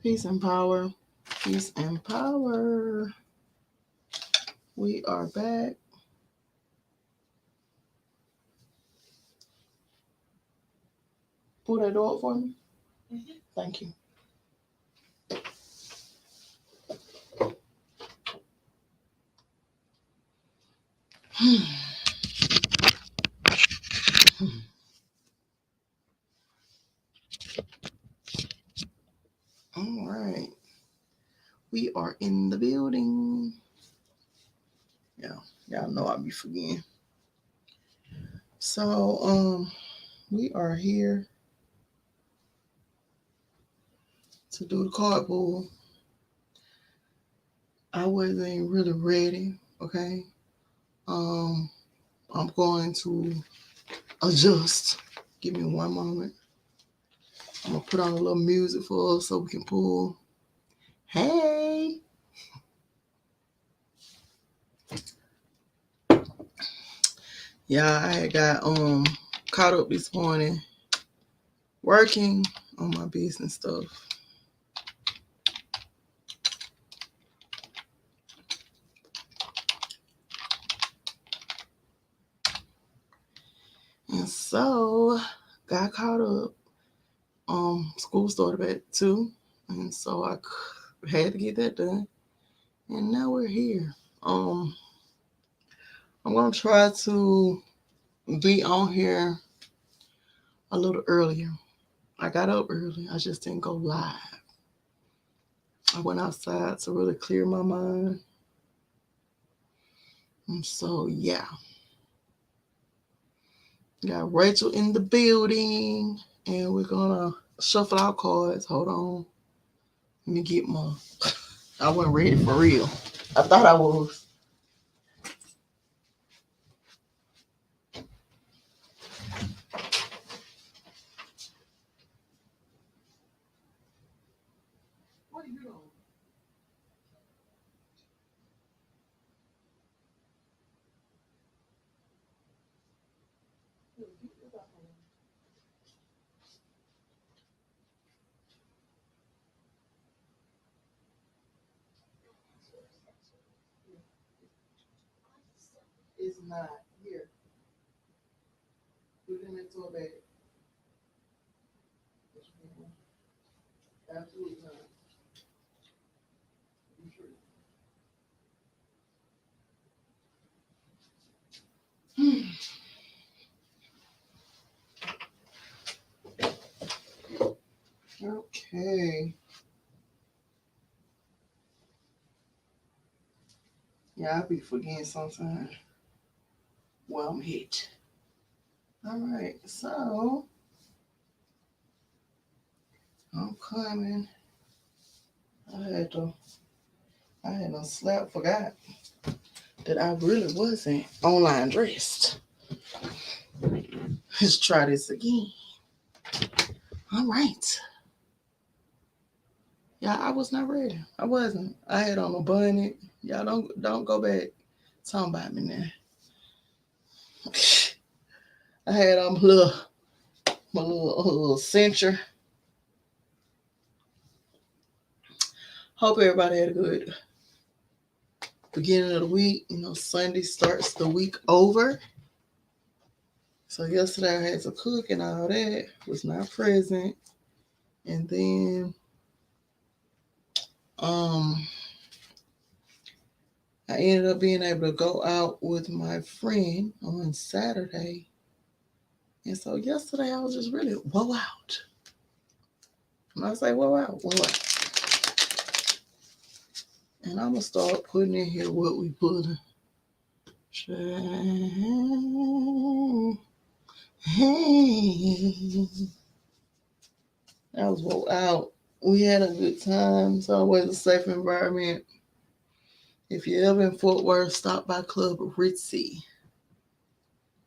Peace and power. Peace and power. We are back. Pull that door up for me. Thank you. All right. We are in the building. Yeah, y'all know I be forgetting. So, we are here to do the card pull. I wasn't really ready, okay? Um, I'm going to adjust. Give me one moment. I'm gonna put on a little music for us so we can pull. Hey, yeah, I had got caught up this morning working on my business stuff. And so got caught up. School started at 2, and so I had to get that done. And now we're here. Um, I'm gonna try to be on here a little earlier. I got up early. I just didn't go live. I went outside to really clear my mind. And so yeah, got Rachel in the building, and we're gonna shuffle our cards. Hold on, let me get my. I wasn't ready for real. I thought I was. What are you doing? It's not here. Put it into a bag. Absolutely not. You sure? Okay. Yeah, I be forgetting sometimes where I'm hit. All right, so I'm coming. I had to. I had a slap. Forgot that I really wasn't online dressed. Let's try this again. All right. Yeah, I was not ready. I wasn't. I had on a bunny. Y'all don't go back talking about me now. I had on my little cincher. Hope everybody had a good beginning of the week. You know, Sunday starts the week over. So yesterday I had to cook and all that. Was not present. And then um I ended up being able to go out with my friend on Saturday. And so yesterday I was just really woe out. When I say woe out, woe out. And I'm gonna start putting in here what we put. I was woke out. We had a good time. It's always a safe environment. If you're ever in Fort Worth, stop by Club Ritzy.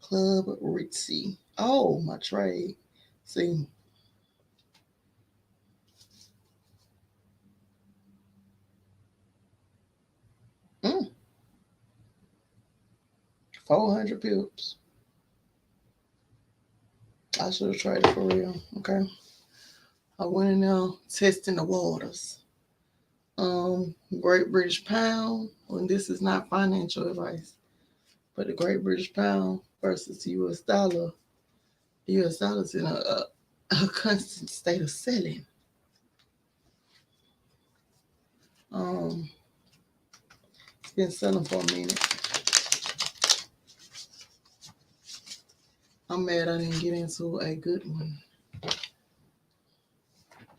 Club Ritzy. Oh, my trade. See, 400 pips. I should have traded for real. Okay. I went in there testing the waters. Great British Pound, and this is not financial advice, but the Great British Pound versus the US dollar. The US dollar is in a constant state of selling. Um, it's been selling for a minute. I'm mad I didn't get into a good one.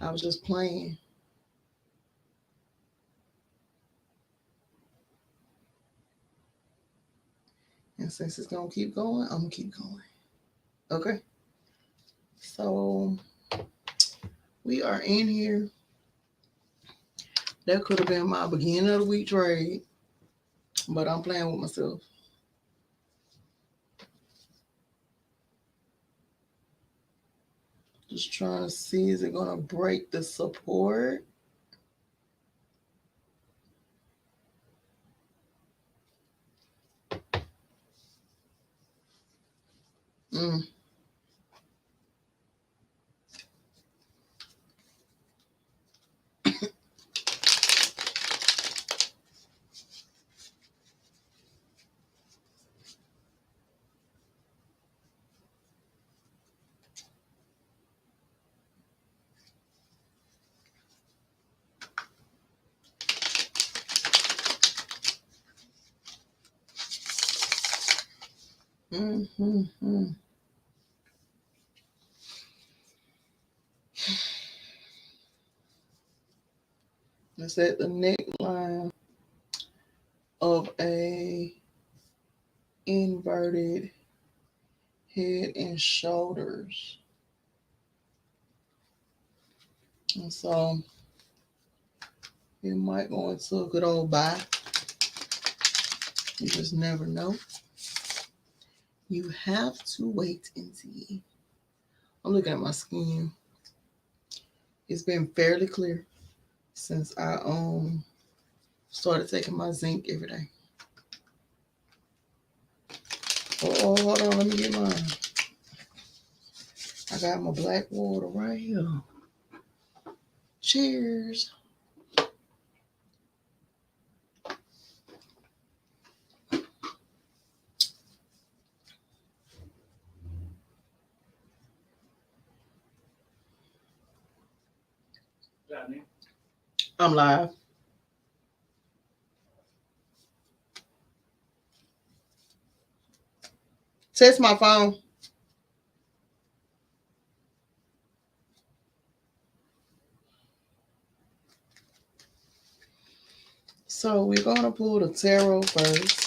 I was just playing. And since it's gonna keep going, I'm gonna keep going. Okay. So we are in here. That could have been my beginning of the week trade, but I'm playing with myself. Just trying to see, is it gonna break the support? Mm. Mm-hmm. It's at the neckline of a inverted head and shoulders. And so it might go into a good old buy. You just never know. You have to wait and see. I'm looking at my skin. It's been fairly clear since I started taking my zinc every day. Oh, hold on, let me get mine. I got my black water right here. Cheers. I'm live. Test my phone. So we're going to pull the tarot first.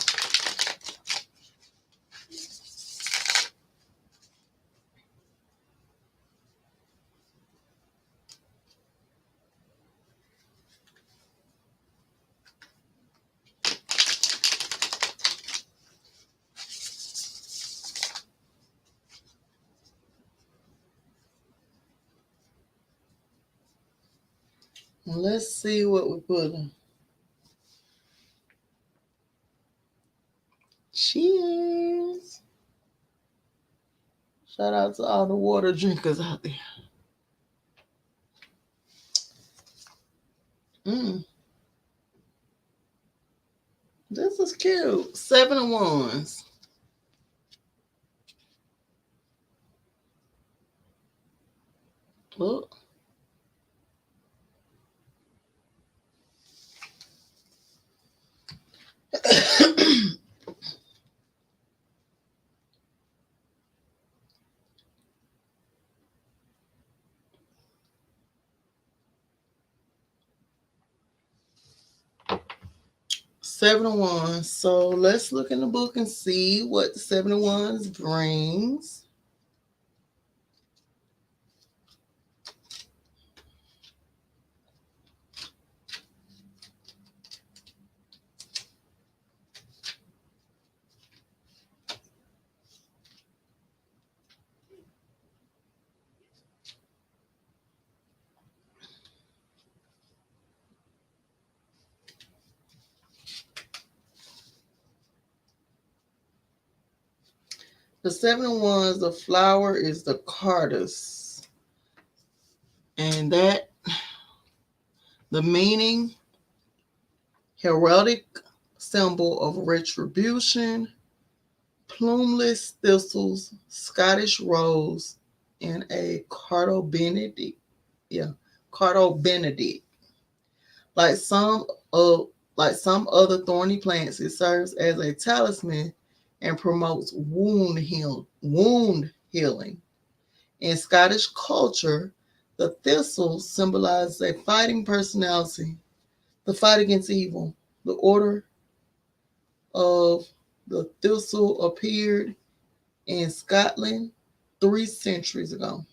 Let's see what we're pulling. Cheers. Shout out to all the water drinkers out there. Mm, this is cute. 7 of Wands. Look. Seven of Wands. So let's look in the book and see what the Seven of Wands brings. The Seven of Wands, the flower is the Cardus. And that the meaning, heraldic symbol of retribution, plumeless thistles, Scottish rose, and a Cardo Benedict. Yeah, Cardo Benedict. Like some of like some other thorny plants, it serves as a talisman and promotes wound healing. In Scottish culture, the thistle symbolizes a fighting personality, the fight against evil. The order of the thistle appeared in Scotland 3 centuries ago.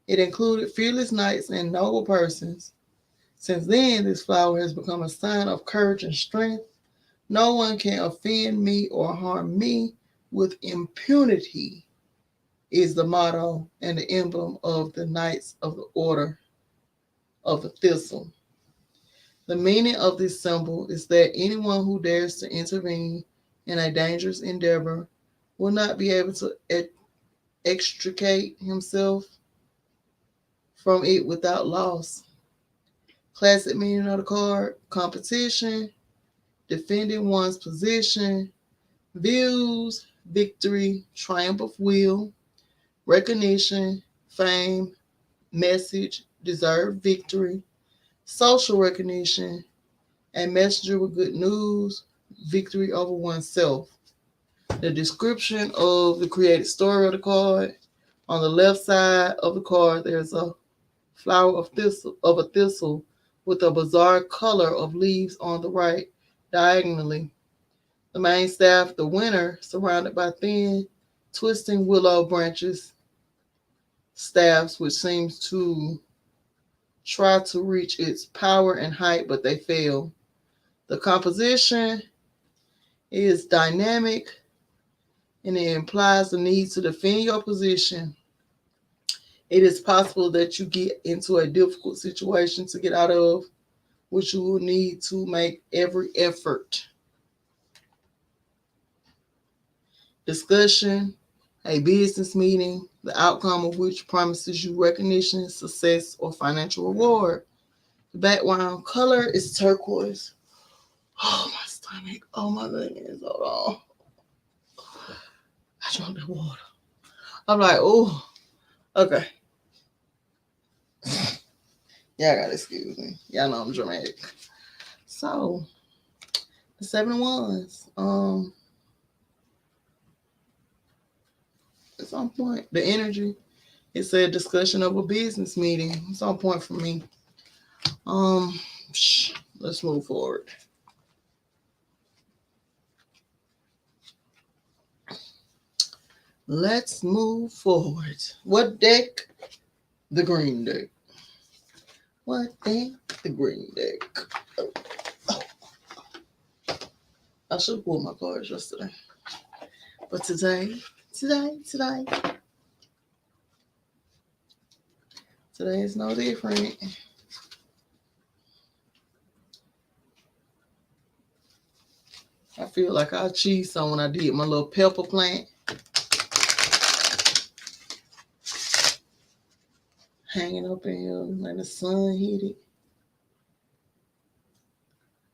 It included fearless knights and noble persons. Since then, this flower has become a sign of courage and strength. No one can offend me or harm me with impunity, is the motto and the emblem of the Knights of the Order of the Thistle. The meaning of this symbol is that anyone who dares to intervene in a dangerous endeavor will not be able to extricate himself from it without loss. Classic meaning of the card: competition, defending one's position, views, victory, triumph of will, recognition, fame, message, deserved victory, social recognition, a messenger with good news, victory over oneself. The description of the created story of the card. On the left side of the card, there's a flower of a thistle with a bizarre color of leaves on the right, diagonally. The main staff, the winner, surrounded by thin, twisting willow branches, staffs, which seems to try to reach its power and height, but they fail. The composition is dynamic and it implies the need to defend your position. It is possible that you get into a difficult situation to get out of, which you will need to make every effort. Discussion, a business meeting, the outcome of which promises you recognition, success, or financial reward. The background color is turquoise. Oh, my stomach. Oh, my goodness. Hold on. I drank the water. I'm like, oh, okay. Yeah, I gotta excuse me. Y'all know I'm dramatic. So, the 7 of Wands. It's on point. The energy. It said discussion of a business meeting. It's on point for me. Let's move forward. Let's move forward. What deck? The green deck. What deck? The green deck. Oh. I should have pulled my cards yesterday. But today is no different. I feel like I achieved some when I did my little pepper plant. Hanging up in here, like the sun hit it.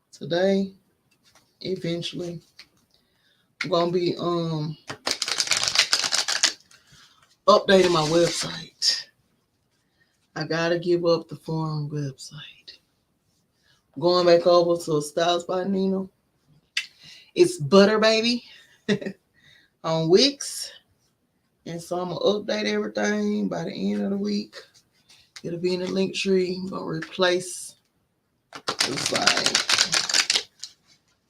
Today, eventually, I'm gonna be updating my website. I gotta give up the foreign website. Going back over to Styles by Nina. It's Butter Baby on Wix. And so I'm gonna update everything by the end of the week. It'll be in the link tree. I'm gonna replace the site.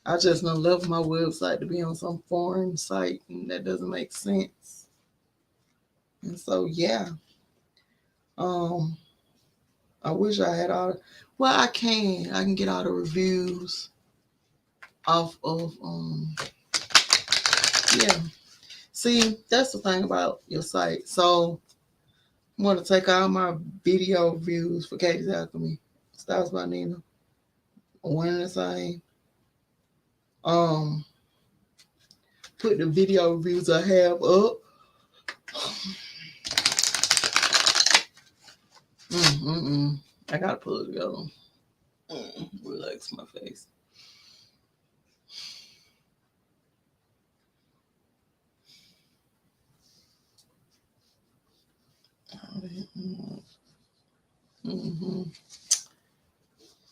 I just don't love my website to be on some foreign site, and that doesn't make sense. And so yeah. I wish I had all. Well, I can get all the reviews off of yeah. See, that's the thing about your site. So I'm gonna take all my video reviews for Katie's Alchemy, Styles by Nina, one and the same. Put the video reviews I have up. I gotta pull it together. Relax my face. Mm-hmm.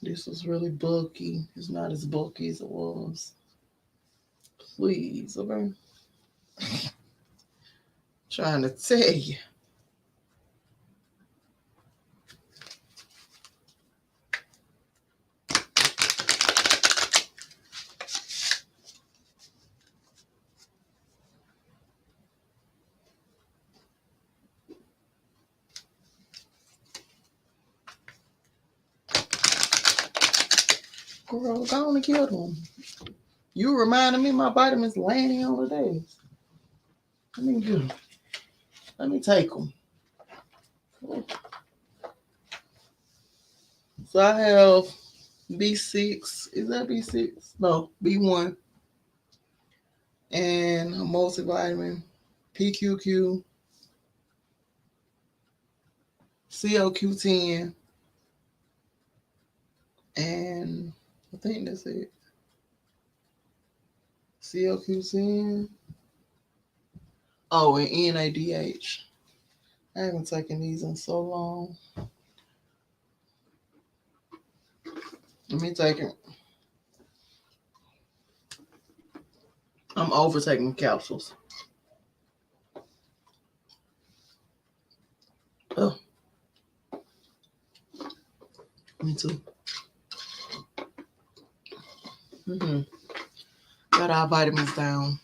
This was really bulky. It's not as bulky as it was. Please, okay? Trying to tell you. Girl, go on and kill them. You reminded me my vitamins laying on the days. Let me get them. Let me take them. So I have B6. Is that B6? No, B1. And a multivitamin, PQQ, COQ10, and I think that's it. COQ10. Oh, and NADH. I haven't taken these in so long. Let me take it. I'm over taking capsules. Oh, me too. Got our vitamins down.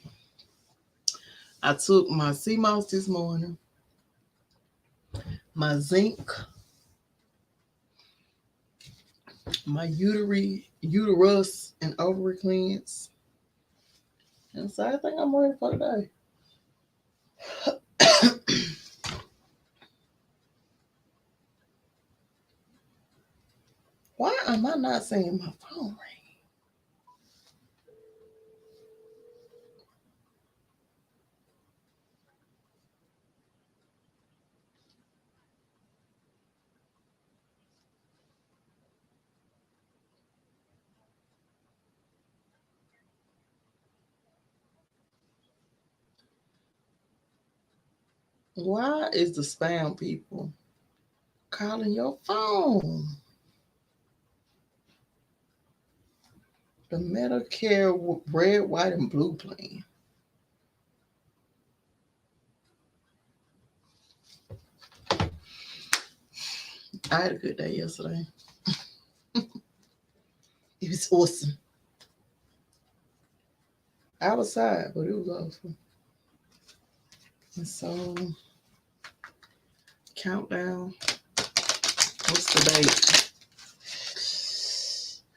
I took my sea moss this morning, my zinc, my uterus and ovary cleanse. And so I think I'm ready for today. Why am I not seeing my phone ring? Why is the spam people calling your phone? The Medicare red, white, and blue plan. I had a good day yesterday. It was awesome. Outside, but it was awesome. And so, countdown. What's the date?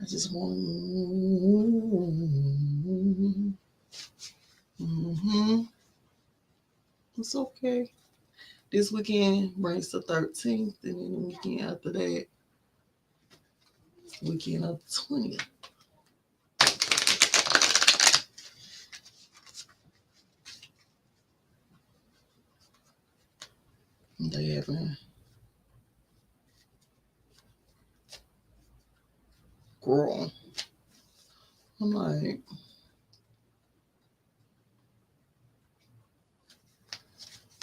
I just want. It's okay. This weekend brings the 13th, and then the weekend after that, weekend of the 20th. They having girl. I'm like,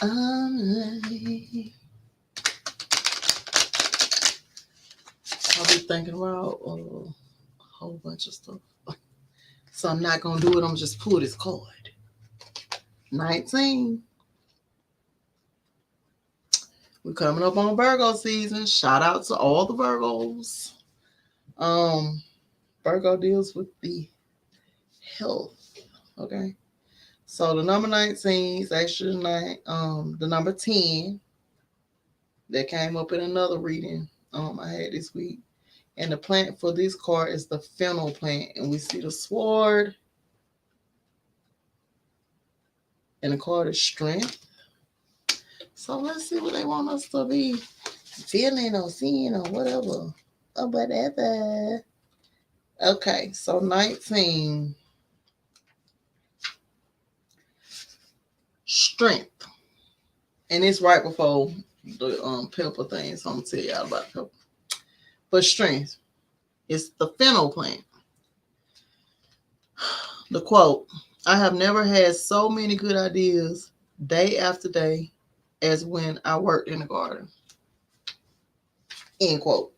I'll be thinking about a whole bunch of stuff. So I'm not gonna do it. I'm just pull this card. 19. We're coming up on Virgo season. Shout out to all the Virgos. Virgo deals with the health. Okay. So the number 19 is actually the number 10 that came up in another reading I had this week. And the plant for this card is the fennel plant. And we see the sword. And the card is strength. So let's see what they want us to be feeling or seeing or whatever. Or whatever. Okay, so 19. Strength. And it's right before the pepper thing. So I'm gonna tell y'all about pepper. But strength, it's the fennel plant. The quote: I have never had so many good ideas day after day as when I worked in the garden. End quote.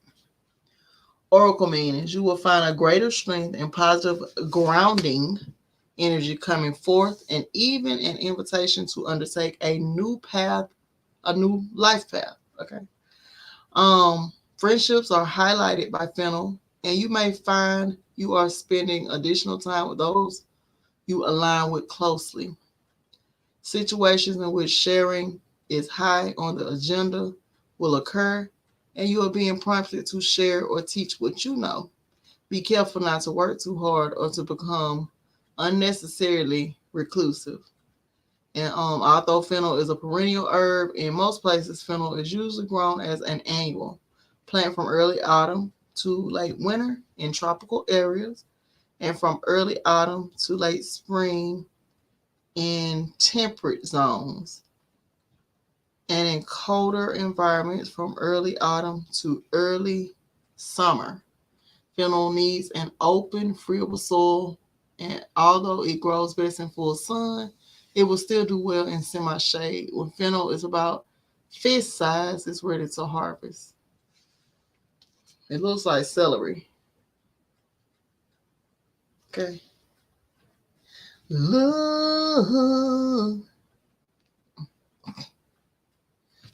Oracle meanings: you will find a greater strength and positive grounding energy coming forth, and even an invitation to undertake a new path, a new life path. Okay. Friendships are highlighted by fennel, and you may find you are spending additional time with those you align with closely. Situations in which sharing is high on the agenda will occur, and you are being prompted to share or teach what you know. Be careful not to work too hard or to become unnecessarily reclusive. And although fennel is a perennial herb, in most places fennel is usually grown as an annual plant from early autumn to late winter in tropical areas, and from early autumn to late spring in temperate zones, and in colder environments from early autumn to early summer. Fennel needs an open, friable soil, and although it grows best in full sun, it will still do well in semi shade. When fennel is about fist size, it's ready to harvest. It looks like celery. Okay. Love.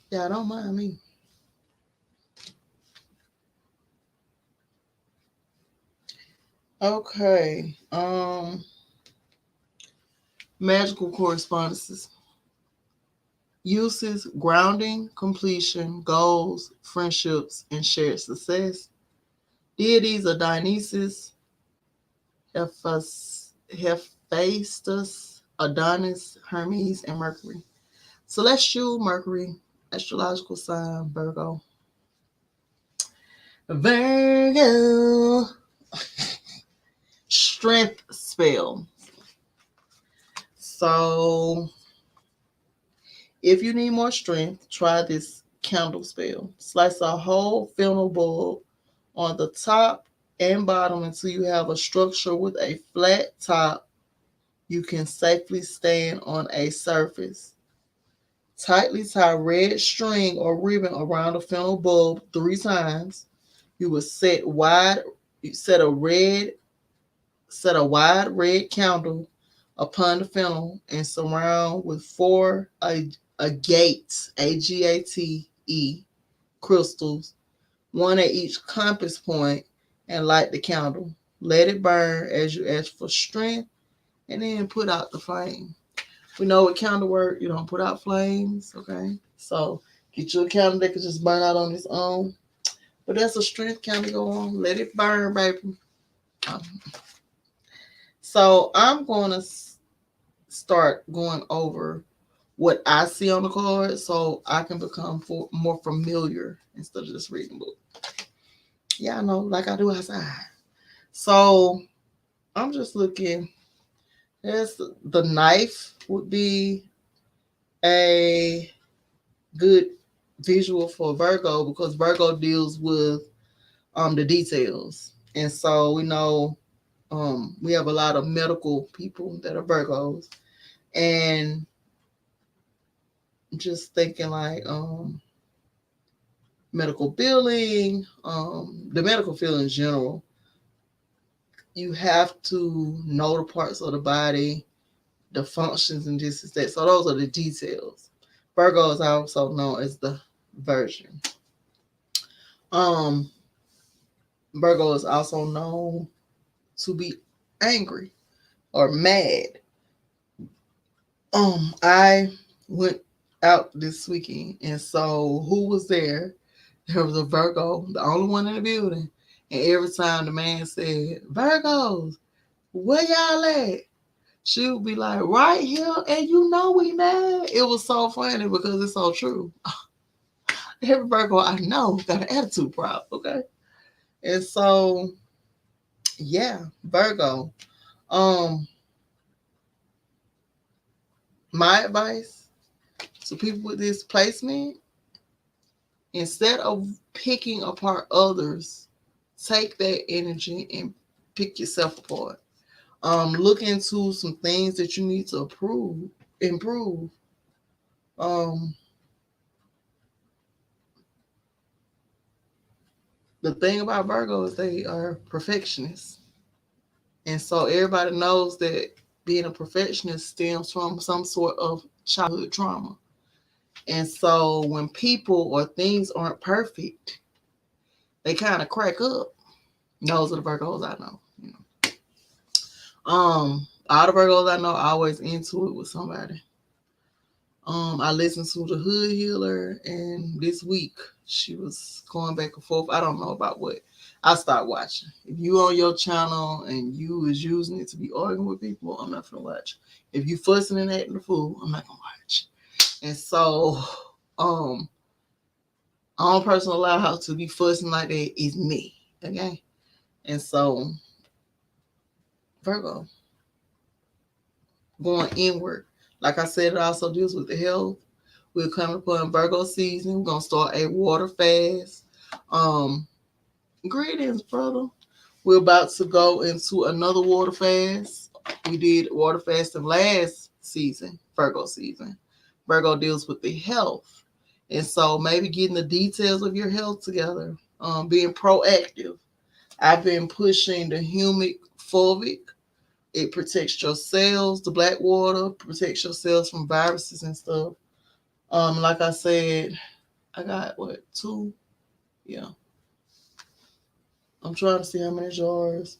Yeah, don't mind me. Okay. Magical correspondences. Uses: grounding, completion, goals, friendships, and shared success. Deities are Dionysus, Hephaestus, Adonis, Hermes, and Mercury. Celestial Mercury, astrological sign Virgo. Virgo. Strength spell. So, if you need more strength, try this candle spell. Slice a whole fennel bulb on the top and bottom until you have a structure with a flat top you can safely stand on a surface. Tightly tie red string or ribbon around the fennel bulb 3 times. You will set a red set a wide red candle upon the fennel and surround with four agate AGATE crystals, one at each compass point, and light the candle. Let it burn as you ask for strength, and then put out the flame. We know with candle work, you don't put out flames, okay? So get you a candle that can just burn out on its own. But that's a strength candle go on. Let it burn, baby. Um, so I'm going to start going over what I see on the card so I can become more familiar instead of just reading the book. Yeah, I know, like I do outside. So I'm just looking. There's the knife would be a good visual for Virgo because Virgo deals with the details. And so we know we have a lot of medical people that are Virgos. And just thinking like medical billing, the medical field in general, you have to know the parts of the body, the functions and this and that. So those are the details. Virgo is also known as the Virgin. Um, Virgo is also known to be angry or mad. I went out this weekend, and so who was there? There was a Virgo, the only one in the building. And every time the man said, Virgos, where y'all at? She would be like, right here, and you know we mad. It was so funny because it's so true. Every Virgo I know got an attitude problem, okay? And so, yeah, Virgo. Um, my advice to people with this placement Instead of picking apart others, take that energy and pick yourself apart. Look into some things that you need to improve. Um, the thing about Virgo is they are perfectionists. And so everybody knows that being a perfectionist stems from some sort of childhood trauma. And so when people or things aren't perfect, they kind of crack up. Those are the Virgos I know. All the Virgos I know always into it with somebody. I listened to the Hood Healer, and this week she was going back and forth. I don't know about what. I start watching. If you on your channel and you is using it to be arguing with people, I'm not gonna watch. If you fussing and acting the fool, I'm not gonna watch. And so, um, only person allowed to be fussing like that is me. Okay, and so Virgo going inward. Like I said, it also deals with the health. We're coming upon Virgo season. We're gonna start a water fast. Um, Greetings, brother. We're about to go into another water fast. We did water fasting last season, Virgo season. Virgo deals with the health. And so maybe getting the details of your health together, being proactive. I've been pushing the humic fulvic. It protects your cells. The black water protects your cells from viruses and stuff. Like I said, I got what, two? Yeah. I'm trying to see how many jars.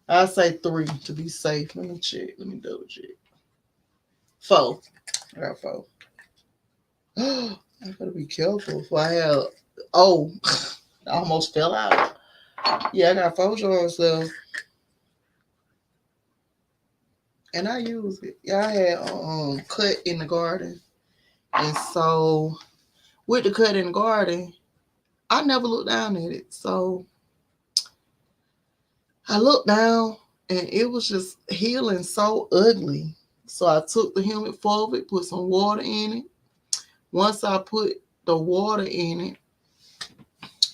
I say three to be safe. Let me check. Let me double check. Four. I got four. I gotta be careful if I have. Oh, I almost fell out. Yeah, I got four jars left, and I use it. Yeah, I had cut in the garden, and so with the cut in the garden, I never looked down at it. So I looked down, and it was just healing so ugly. So I took the humic fulvic, put some water in it. Once I put the water in it,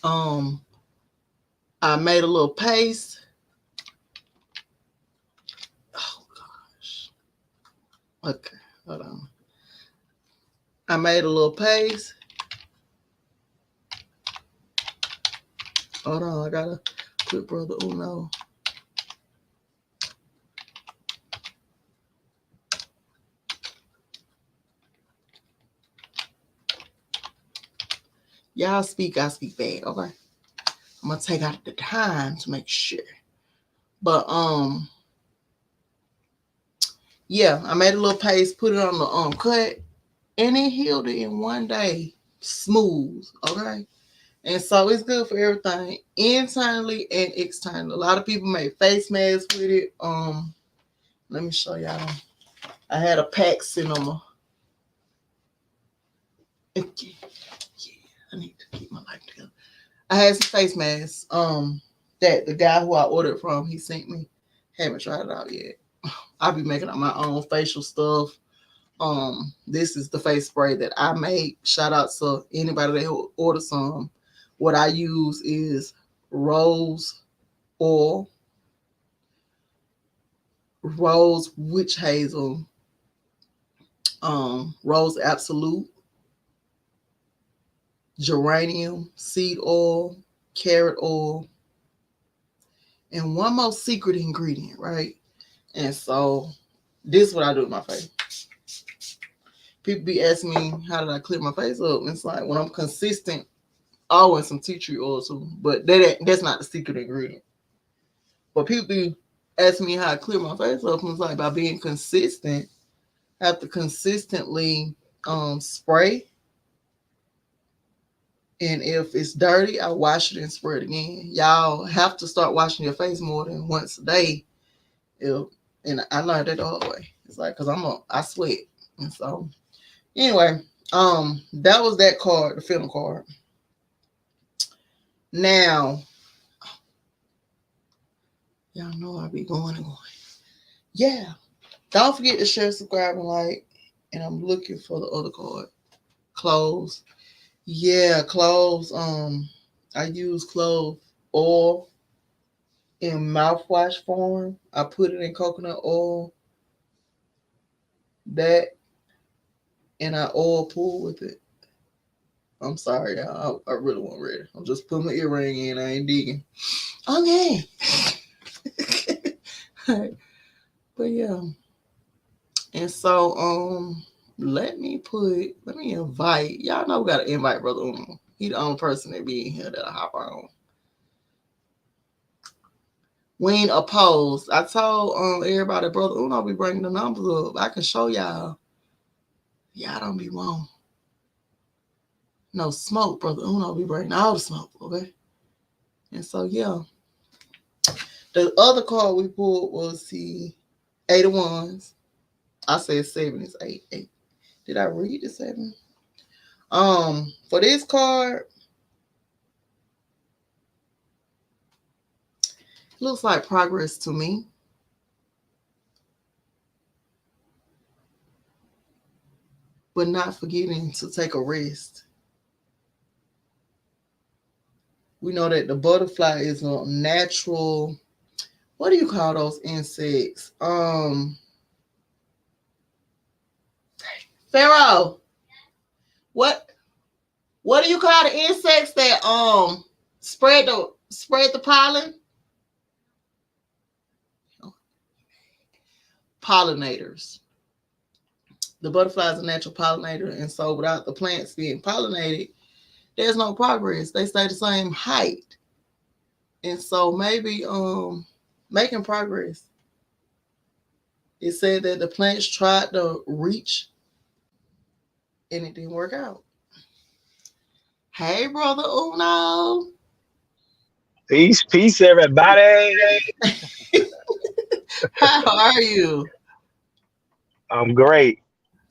um, I made a little paste. Oh gosh. Okay, hold on. I made a little paste. Hold on, I gotta put Brother Uno. Y'all speak, I speak back, okay? I'm gonna take out the time to make sure. But yeah, I made a little paste, put it on the cut, and it healed it in one day. Smooth, okay? And so it's good for everything, internally and externally. A lot of people make face masks with it. Let me show y'all. I had a pack sitting on my. Yeah, I need to keep my life together. I had some face masks. That the guy who I ordered from, he sent me. Haven't tried it out yet. I'll be making up my own facial stuff. This is the face spray that I make. Shout out to anybody that order some. What I use is rose oil, rose witch hazel, rose absolute, geranium seed oil, carrot oil, and one more secret ingredient, right? And so this is what I do with my face. People be asking me how did I clear my face up? And it's like when I'm consistent, always some tea tree oil too, but that's not the secret ingredient. But people be asking me how I clear my face up, and it's like by being consistent. I have to consistently spray, and if it's dirty, I wash it and spray it again. Y'all have to start washing your face more than once a day. And I learned it the hard way. It's like because I sweat, and so anyway, that was that card, the film card. Now, y'all know I be going and going. Yeah, don't forget to share, subscribe, and like. And I'm looking for the other card. Close. Yeah, cloves. I use clove oil in mouthwash form. I put it in coconut oil, that, and I oil pool with it. I'm sorry, I really wasn't ready. I'm just putting my earring in. I ain't digging. Okay. But yeah. And so let me invite. Y'all know we gotta invite Brother Uno. He the only person that be in here that'll hop on. We ain't opposed. I told everybody Brother Uno be bringing the numbers up. I can show y'all. Y'all don't be wrong. No smoke, Brother Uno be bringing all the smoke, okay? And so yeah. The other card we pulled was the 8 of Wands. I said 7 is 8. 8. Did I read the 7? For this card, looks like progress to me. But not forgetting to take a rest. We know that the butterfly is a natural, what do you call those insects? Pharaoh, what do you call the insects that spread the pollen? Pollinators. The butterfly is a natural pollinator, and so without the plants being pollinated, there's no progress. They stay the same height. And so maybe making progress. It said that the plants tried to reach and it didn't work out. Hey, Brother Uno. Peace, everybody. How are you? I'm great.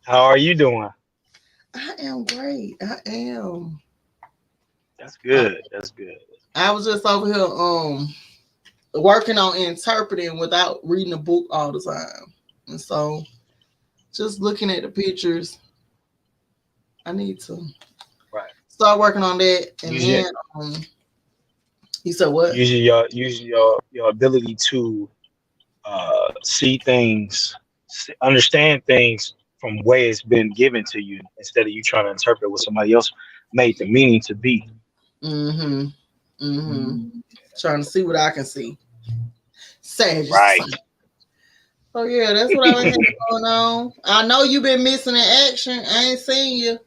How are you doing? I am great. I am. That's I, good. That's good. I was just over here working on interpreting without reading a book all the time. And so just looking at the pictures, I need to Right. start working on that. And Using then you said what? using your ability to see things, understand things from way it's been given to you instead of you trying to interpret what somebody else made the meaning to be. Mm-hmm. Mm-hmm. Trying to see what I can see. Sad just the Right. same. Oh yeah, that's what I've been going on. I know you've been missing in action. I ain't seen you.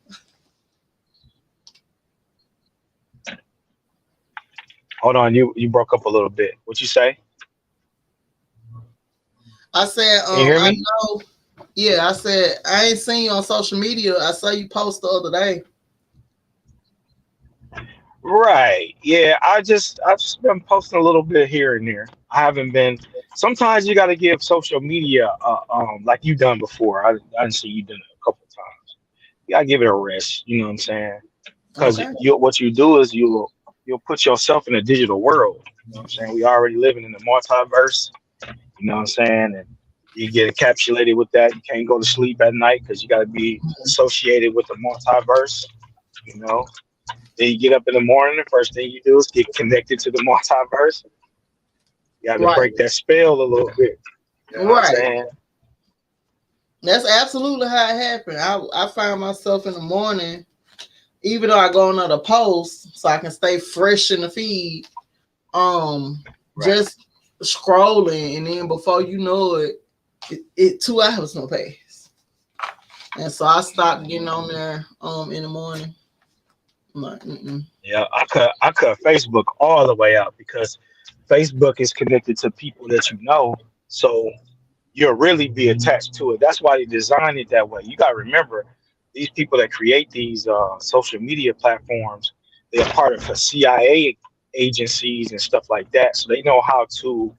Hold on, you broke up a little bit. What you say? I said, Can you hear I me? know. Yeah, I said I ain't seen you on social media. I saw you post the other day. Right. Yeah, I've just been posting a little bit here and there. I haven't been. Sometimes you got to give social media, like you done before. I didn't see you done it a couple of times. You gotta give it a rest. You know what I'm saying? Because Okay. what you do is you'll put yourself in a digital world. You know what I'm saying? We already living in the multiverse. You know what I'm saying? And you get encapsulated with that. You can't go to sleep at night because you got to be associated with the multiverse. You know. Then you get up in the morning, the first thing you do is get connected to the multiverse. You got to Right. break that spell a little bit. You know what I'm Right. saying? That's absolutely how it happened. I find myself in the morning, even though I go on another post so I can stay fresh in the feed, Right. just scrolling, and then before you know it 2 hours no pass. And so I stopped getting on there in the morning. I'm like, mm-mm. Yeah, I cut Facebook all the way out because Facebook is connected to people that you know, so you'll really be attached to it. That's why they designed it that way. You got to remember, these people that create these social media platforms, they're part of the CIA agencies and stuff like that, so they know how to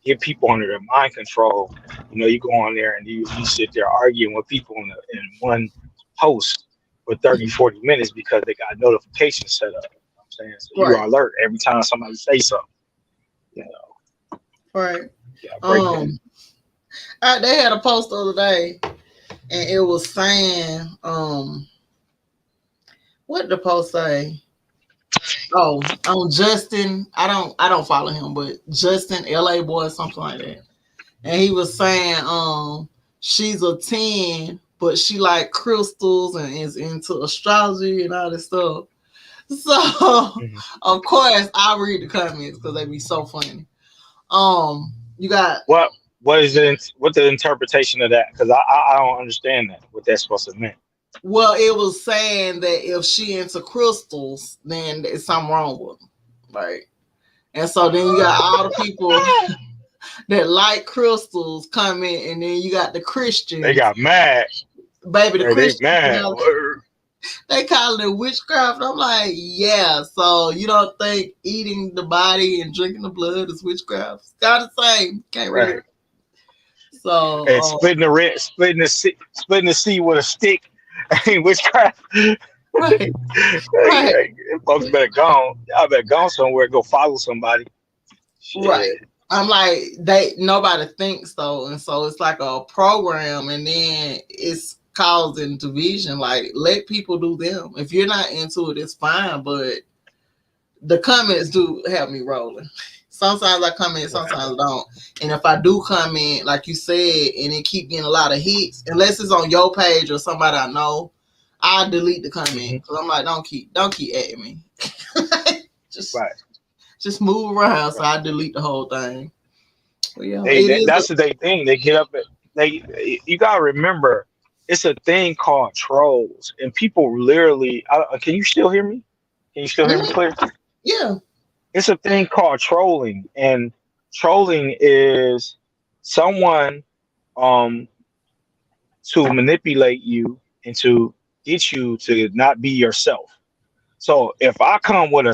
get people under their mind control. You know, you go on there and you sit there arguing with people in one post for 30, 40 minutes because they got notifications set up. You know what I'm saying? So you Right, are alert every time somebody say something. You know, right. you gotta break that. Um, they had a post the other day, and it was saying, What did the post say? Oh, on Justin. I don't follow him, but Justin LA boy, something like that. And he was saying, she's a 10, but she like crystals and is into astrology and all this stuff. So Mhm. of course I read the comments because they be so funny. You got What what the interpretation of that? Because I don't understand that. What that's supposed to mean. well, it was saying that if she into crystals, then there's something wrong with them, right? And so then you got all the people that like crystals coming, and then you got the They Christians, got mad. baby. The Hey, they Christians mad. now they call it witchcraft. I'm like, yeah. So you don't think eating the body and drinking the blood is witchcraft? It's kind the same. Can't Right. really. So And splitting the sea with a stick. Ain't witchcraft. right, right, Hey, folks better go. Y'all better go somewhere. Go follow somebody. right. Shit. I'm like they nobody thinks though, and so it's like a program, and then it's causing division. Like let people do them. If you're not into it, it's fine. But the comments do have me rolling. Sometimes I comment, Right. sometimes I don't. And if I do comment, like you said, and it keep getting a lot of hits, unless it's on your page or somebody I know, I delete the comment Hmm. because I'm like, don't keep adding me. just Right. just move around. So Right. I delete the whole thing. But yeah, it is. That's the they thing. They get up. You gotta remember, it's a thing called trolls, and people literally. Can you still hear me? Can you still hear me Mhm, clear? yeah. It's a thing called trolling, and trolling is someone um to manipulate you and to get you to not be yourself. So if I come with a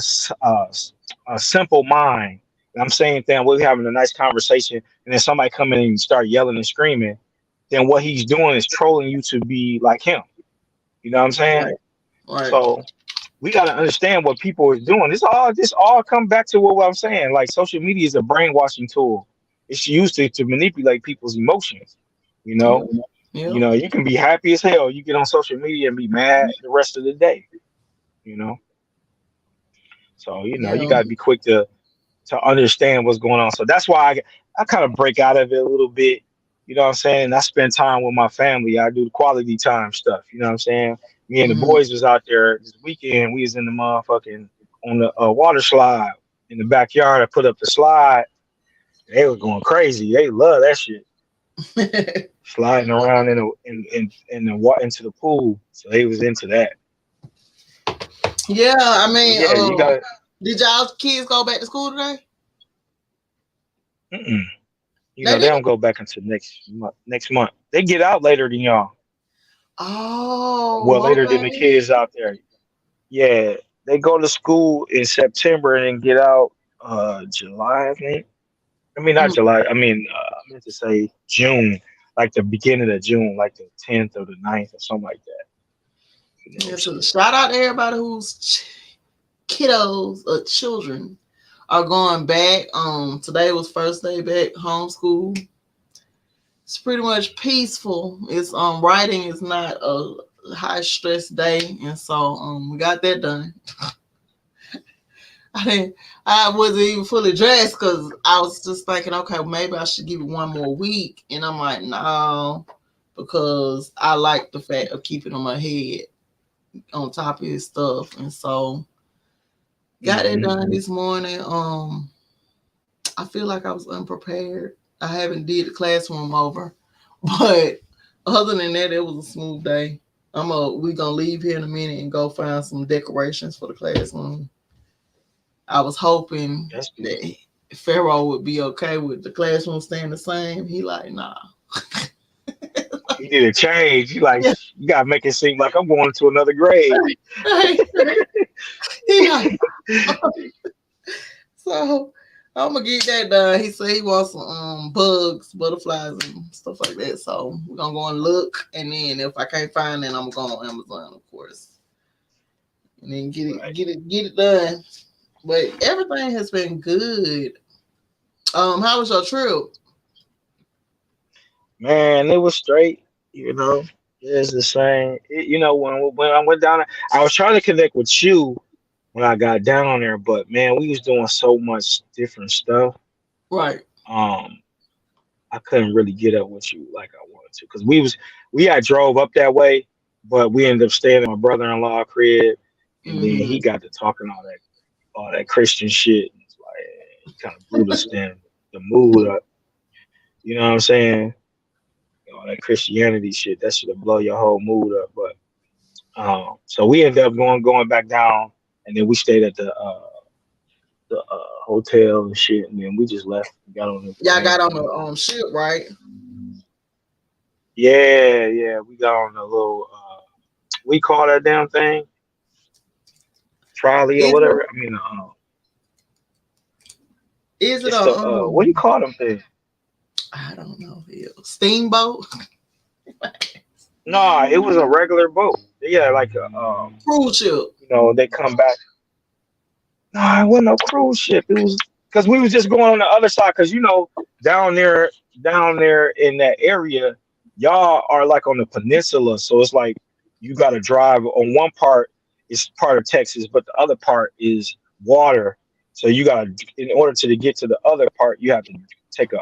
simple mind, and I'm saying, "Damn, we're having a nice conversation," and then somebody come in and start yelling and screaming, then what he's doing is trolling you to be like him. You know what I'm saying? Right. Right. So we got to understand what people are doing. This all come back to what I'm saying. Like social media is a brainwashing tool. It's used to manipulate people's emotions. You Yeah. know, Yeah. you can be happy as hell. You get on social media and be mad the rest of the day. You know, so you Yeah. got to be quick to understand what's going on. So that's why I kind of break out of it a little bit. You know what I'm saying? I spend time with my family. I do the quality time stuff. You know what I'm saying? Me and the Mhm. boys was out there this weekend. We was in the motherfucking on the water slide in the backyard. I put up the slide. They was going crazy. They love that shit. Sliding around into the pool. So they was into that. Yeah. I But mean, yeah, you got. did y'all kids go back to school today? Mm-mm. They They did. don't go back until next month. They get out later than y'all. Well, Oh, later than the okay. kids out there. Yeah, they go to school in September and then get out July, I think. I mean, not Mm. July. I meant to say June, like the beginning of June, like the 10th or the 9th or something like that. Yeah, so shout out to everybody whose kiddos or children are going back. Today was first day back homeschool. It's pretty much peaceful. It's writing is not a high stress day, and so we got that done. I didn't. I wasn't even fully dressed because I was just thinking, okay, maybe I should give it one more week, and I'm like, no, because I like the fact of keeping on my head on top of his stuff, and so got it Hmm. done this morning. I feel like I was unprepared. I haven't did the classroom over, but other than that, it was a smooth day. We gonna leave here in a minute and go find some decorations for the classroom. I was hoping That's good. that Pharaoh would be okay with the classroom staying the same. He like, nah. He did a change. He like, Yeah, you gotta make it seem like I'm going to another grade. right, right, right. He like, so I'm gonna get that done. He said he wants some bugs, butterflies, and stuff like that. So we're gonna go and look, and then if I can't find it, I'm gonna go on Amazon, of course, and then Right. get it done. But everything has been good. How was your trip? Man, it was straight. You know, It's the same. You know, when I went down there, I was trying to connect with you when I got down there, but man, we was doing so much different stuff. Right. Um, I couldn't really get up with you like I wanted to because we had drove up that way, but we ended up staying at my brother-in-law crib, and then he Mm-hmm. got to talking all that Christian shit. And it's like he kind of blew the mood up. You know what I'm saying? All that Christianity shit that should have blow your whole mood up. But so we ended up going back down, and then we stayed at the hotel and shit, and then we just left. Got on the Y'all plane. got on the ship, right? Yeah, yeah, we got on a little. We call that damn thing trolley or Is it, whatever. I mean, is it it's a the what do you call them things? I don't know, steamboat, Nah, it was a regular boat. Yeah, like cruise ship? you know, they come back. Nah, it wasn't no cruise ship. It was because we was just going on the other side. Because you know, down there in that area, y'all are like on the peninsula, so it's like you got to drive on one part. It's part of Texas, but the other part is water. So you got to, in order to get to the other part, you have to take a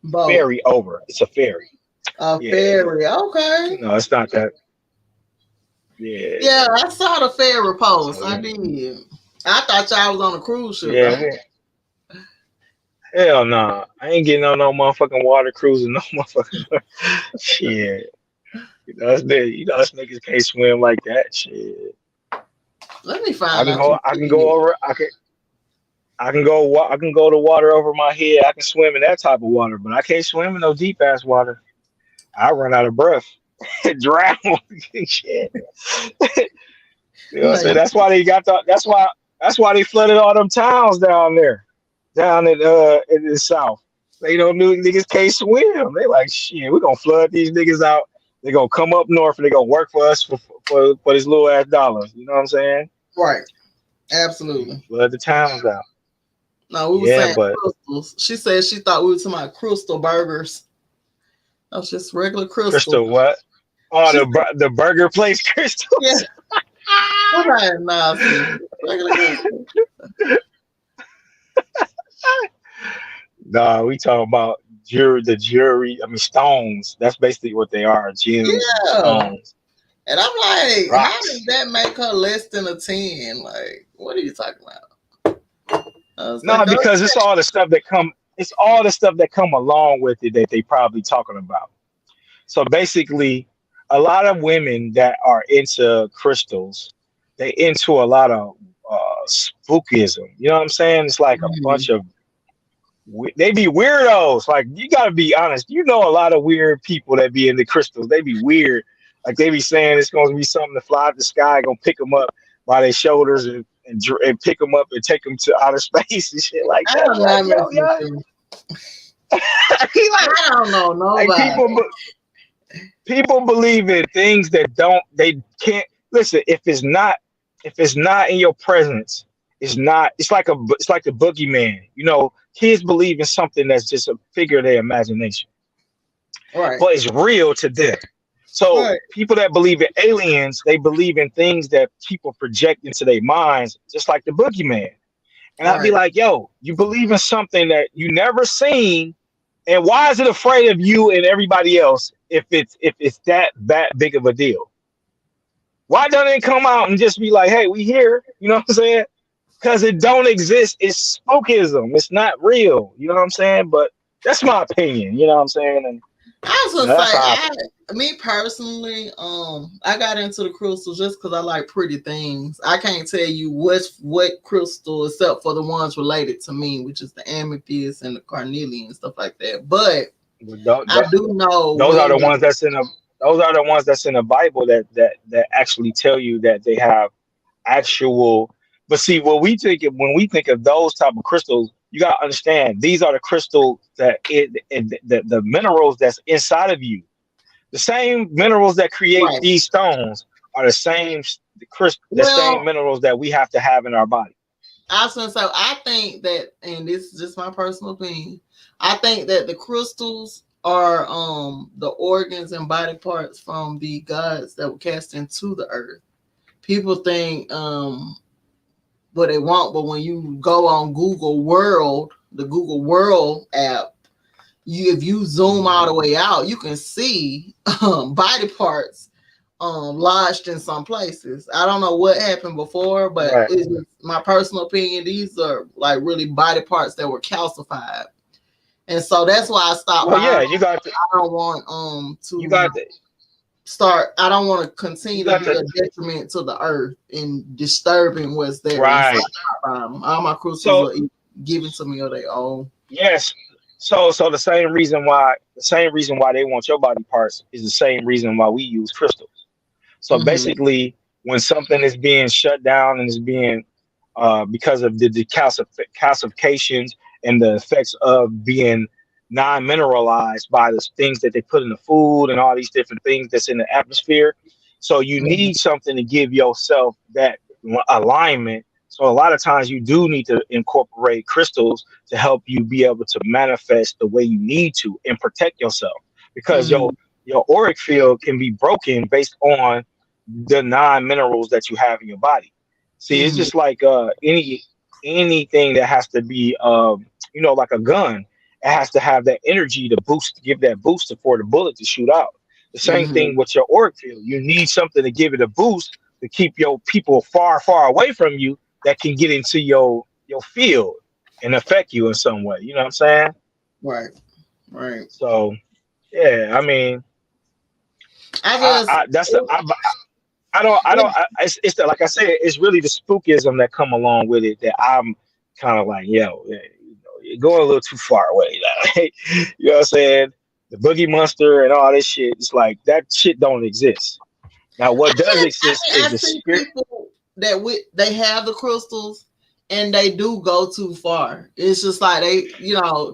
Boat. ferry over. It's a ferry. A Yeah, ferry. Okay. no, it's not that. Yeah, Yeah, I saw the ferry post. so I did. I thought y'all was on a cruise ship, yeah, though. man. Hell nah. I ain't getting on no motherfucking water cruising, no motherfucking shit. You know, us niggas can't swim like that. Shit. Let me find out you I can did. go over. I can go to water over my head. I can swim in that type of water, but I can't swim in no deep ass water. I run out of breath, drown. Shit. You know what I'm No, saying? you, That's why they got the. That's why they flooded all them towns down there, down in the south. They don't know niggas can't swim. They like shit. We're gonna flood these niggas out. They gonna come up north and they gonna work for us for this little ass dollars. You know what I'm saying? right. Absolutely. Flood the towns out. No, we were Yeah, saying but crystals. She said she thought we were talking about crystal burgers. That was just regular crystal. Crystal what? Oh, She said, the burger place yeah, crystals. I'm like, nah, see, regular crystal. Nah, we talking about the jury. I mean stones. That's basically what they are. Gems and Yeah. stones, And I'm like, how does rocks. that make her less than a 10? Like, what are you talking about? I was No, like, because it's all the stuff that come. It's all the stuff that come along with it that they probably talking about. So basically, a lot of women that are into crystals, they into a lot of spookism. You know what I'm saying? It's like a bunch mhm. of they be weirdos. Like you got to be honest. You know a lot of weird people that be into crystals. They be weird. Like they be saying it's going to be something to fly out the sky, gonna pick them up by their shoulders and pick them up and take them to outer space and shit like that. I'm I'm like, not yo, messing with yo, you. like, I don't know like nobody. people believe in things that they can't listen. If it's not in your presence, it's not. It's like the boogeyman. You know, kids believe in something that's just a figure of their imagination, Right. but it's real to them. So Right. people that believe in aliens, they believe in things that people project into their minds, just like the boogeyman. And I'd be Right. like, yo, you believe in something that you never seen, and why is it afraid of you and everybody else if it's that big of a deal? Why don't it come out and just be like, hey, we here? You know what I'm saying? Because it don't exist. It's spookism. It's not real. You know what I'm saying? But that's my opinion. You know what I'm saying? And I was you gonna know, that's say, how I me personally, I got into the crystals just because I like pretty things. I can't tell you what crystal except for the ones related to me, which is the amethyst and the carnelian and stuff like that. But feel. I do know Those are the women. ones that's in a those are the ones that's in the Bible that actually tell you that they have actual. But see, when we think of those type of crystals, you gotta understand these are the crystals the minerals that's inside of you. The same minerals that create Right. these stones are the same Well, minerals that we have to have in our body. I was gonna say, I think that, and this is just my personal opinion. I think that the crystals are the organs and body parts from the gods that were cast into the earth. People think what they want, but when you go on Google World, the Google World app, if you zoom all the way out, you can see body parts lodged in some places. I don't know what happened before, but Right. it's my personal opinion. These are like really body parts that were calcified, and so that's why I stopped Well, buying. yeah, you got the, I don't want you to got the, start. I don't want to you continue to got be the, a detriment to the earth and disturbing what's there. And so right. I stopped buying them. All my crystals So are given to me or they own. yes, so the same reason why they want your body parts is the same reason why we use crystals. So Mm-hmm. basically, when something is being shut down and is being because of the calcifications and the effects of being non-mineralized by the things that they put in the food and all these different things that's in the atmosphere. So you Mm-hmm. need something to give yourself that alignment. So a lot of times you do need to incorporate crystals to help you be able to manifest the way you need to and protect yourself because Mm-hmm. your auric field can be broken based on the non-minerals that you have in your body. See, it's Mm-hmm. just like anything that has to be like a gun. It has to have that energy to boost, give that boost for the bullet to shoot out. The same Mm-hmm. thing with your auric field. You need something to give it a boost to keep your people far, far away from you that can get into your field and affect you in some way. You know what I'm saying? Right. Right. So yeah, I mean, I I, just I that's the it's the, like I said, it's really the spookism that come along with it that I'm kind of like, yo, yeah, you're going a little too far away. Like, you know what I'm saying? The boogie monster and all this shit. It's like that shit don't exist. Now, what does exist is I the see spirit. people that they have the crystals and they do go too far. It's just like they,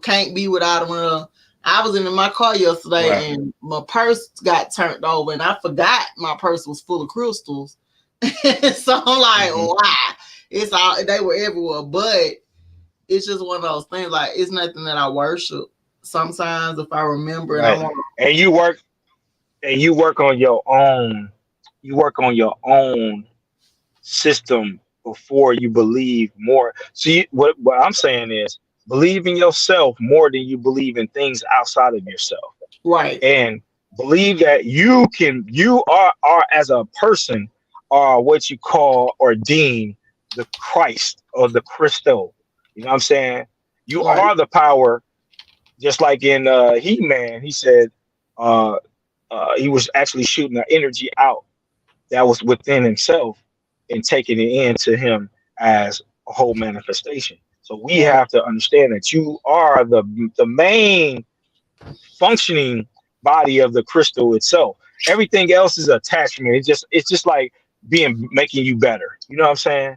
can't be without them. I was in my car Right. yesterday and my purse got turned over and I forgot my purse was full of crystals. So I'm like, Hmm. why? It's all they were everywhere, but it's just one of those things. Like it's nothing that I worship. Sometimes if I remember and I Right. want And you work on your own. You work on your own system before you believe more. See, what I'm saying is believe in yourself more than you believe in things outside of yourself. right, And believe that you are as a person are what you call or deem the Christ or the Christo. You know what I'm saying? You right, are the power, just like in He-Man, he said uh, he was actually shooting the energy out that was within himself and taking it into him as a whole manifestation. So we right. have to understand that you are the main functioning body of the crystal itself. Everything else is attachment. It's just like being making you better. You know what I'm saying?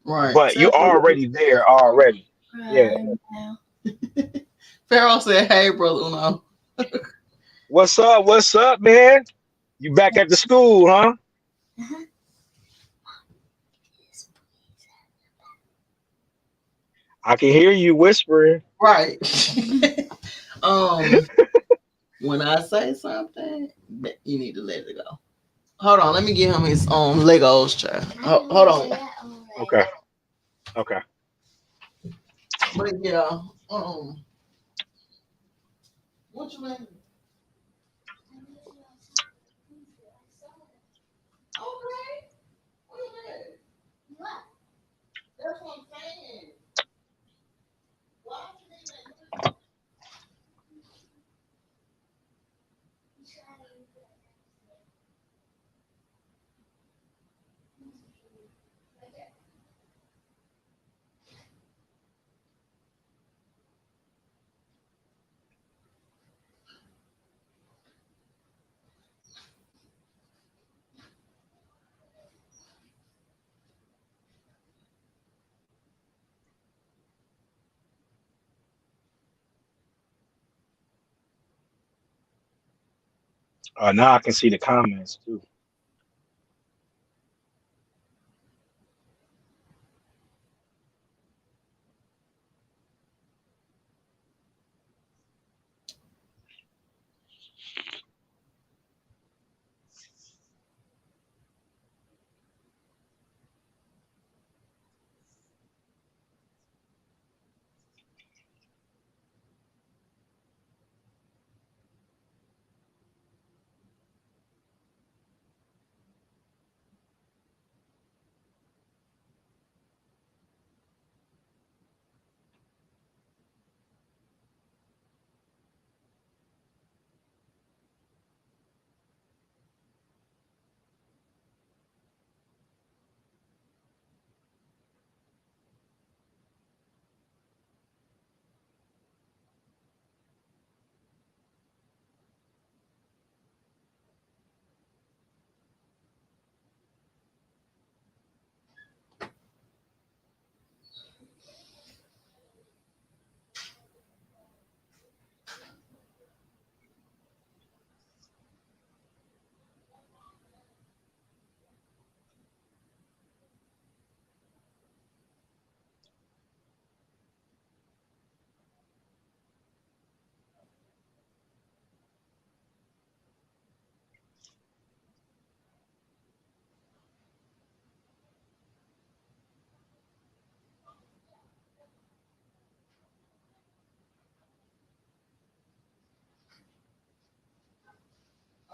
Right. But you're already there already. Yeah. Pharaoh said, "Hey, brother Uno." What's up? What's up, man? You back at the school, huh? I can hear you whispering. Right. um, when I say something, you need to let it go. Hold on, let me give him his Legos, child. Hold on. Okay. Okay. But yeah, what you mean? Okay. What is that? That's what I'm saying. Why don't you need that? Now I can see the comments too.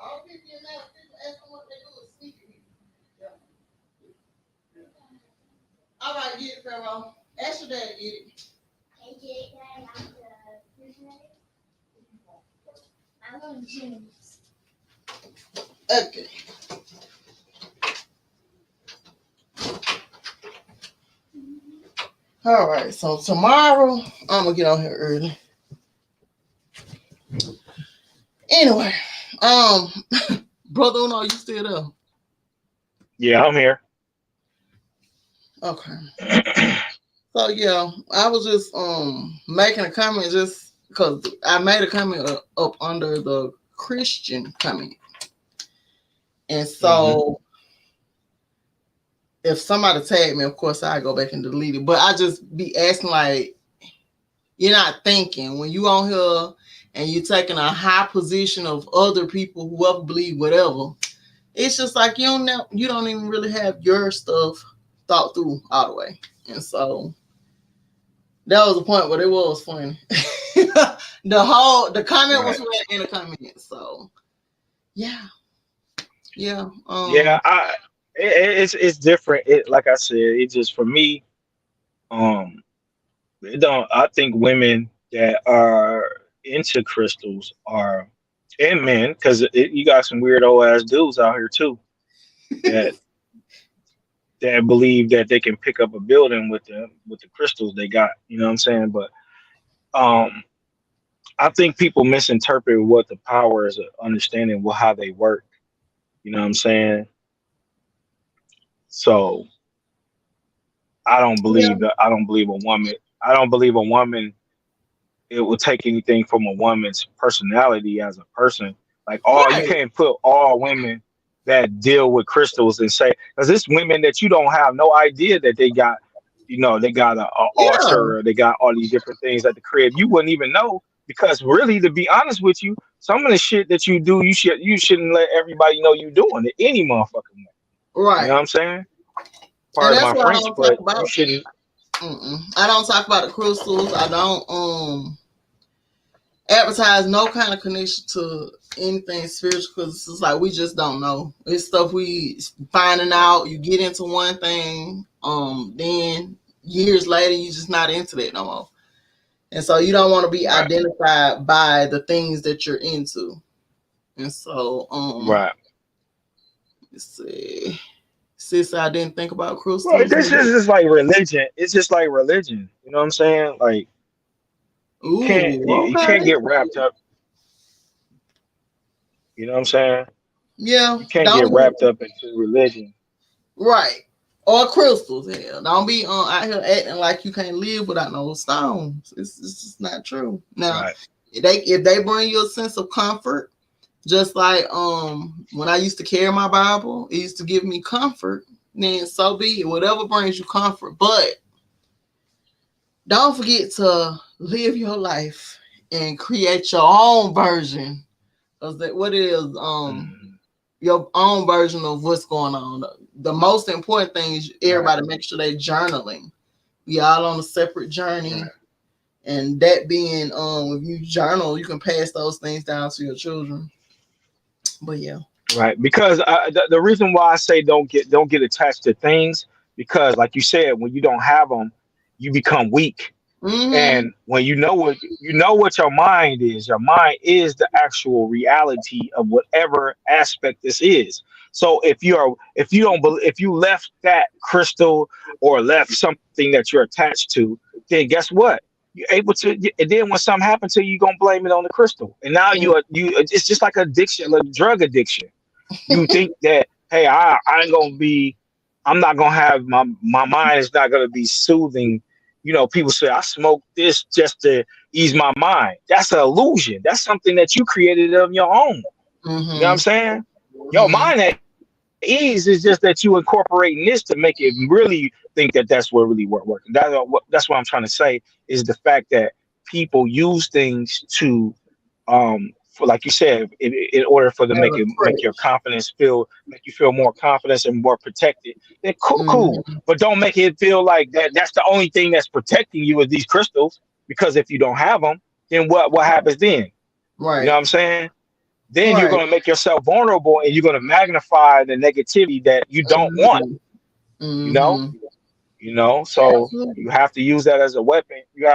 All people in that people ask them what they do is sneaking. Yeah. All right, get it, Pharaoh. Ask your dad to get it. Okay. All right. So tomorrow I'm gonna get on here early. Anyway, um, brother Uno, you still there? Yeah, I'm here. Okay. So yeah, I was just making a comment just because I made a comment up under the Christian comment, and Hmm. so if somebody tagged me, of course I go back and delete it. But I just be asking like, you're not thinking when you on here and you're taking a high position of other people, whoever believe whatever. It's just like you don't even really have your stuff thought through all the way, and so that was the point, but it was funny. The comment was Right. funny in the comment. So yeah, yeah. Yeah, it's different. It like I said, it just for me, um, it don't. I think women that are into crystals are and men because you got some weirdo ass dudes out here too that that believe that they can pick up a building with the crystals they got. You know what I'm saying? But um, I think people misinterpret what the power is of understanding how they work. You know what I'm saying? So Yeah, I don't believe a woman. I don't believe a woman. It will take anything from a woman's personality as a person. Like all you right. can't put all women that deal with crystals and say because it's women that you don't have no idea that they got. You know they got a Yeah, altar. Or they got all these different things at the crib. You wouldn't even know because really, to be honest with you, some of the shit that you do, you shouldn't let everybody know you doing it any motherfucking way. You know what right. I'm saying? And Pardon that's my what I French, don't talk but you about. shouldn't. I don't talk about the crystals. I don't advertise no kind of connection to anything spiritual because it's just like we just don't know. It's stuff we finding out. You get into one thing, then years later you just not into that no more. And so you don't want to be Right, identified by the things that you're into. And so, right. let's see. Sis, I didn't think about Well, crystals. this is just like religion. It's just like religion. You know what I'm saying? Like Ooh, you can't okay. get wrapped up. You know what I'm saying? Yeah, You can't get don't wrapped up into religion. right. Or crystals, hell. Don't be out here acting like you can't live without no stones. It's just not true. Now, Right, if they bring you a sense of comfort, just like when I used to carry my Bible, it used to give me comfort. Then so be it. Whatever brings you comfort, but don't forget to live your life and create your own version of that. What is hmm, your own version of what's going on? The most important thing is right, everybody make sure they're journaling. We all on a separate right, journey, and that being if you journal, you can pass those things down to your children. But yeah. right. Because the reason why I say don't get attached to things because, like you said, when you don't have them, you become weak. Mm-hmm. And when you know what your mind is the actual reality of whatever aspect this is. So if you don't if you left that crystal or left something that you're attached to, then guess what? You're able to, and then when something happens to you, you're gonna blame it on the crystal. And now you it's just like addiction, like drug addiction. You think that, hey, I ain't gonna be, I'm not gonna have my mind is not gonna be soothing. You know, people say I smoke this just to ease my mind. That's an illusion. That's something that you created of your own. You know what I'm Mm-hmm. saying? Your Mm-hmm. mind at ease is just that you incorporating this to make it really think that that's what really working. That's what I'm trying to say is the fact that people use things to for like you said, in order for to make your confidence feel make you feel more confidence and more protected. Then cool, Mm-hmm. but don't make it feel like that's the only thing that's protecting you with these crystals. Because if you don't have them, then what happens then? You know Right. what I'm saying? then you're Right. going to make yourself vulnerable and you're going to magnify the negativity that you don't want, Mm-hmm. you know? Mm-hmm. So Absolutely. you have to use that as a weapon. You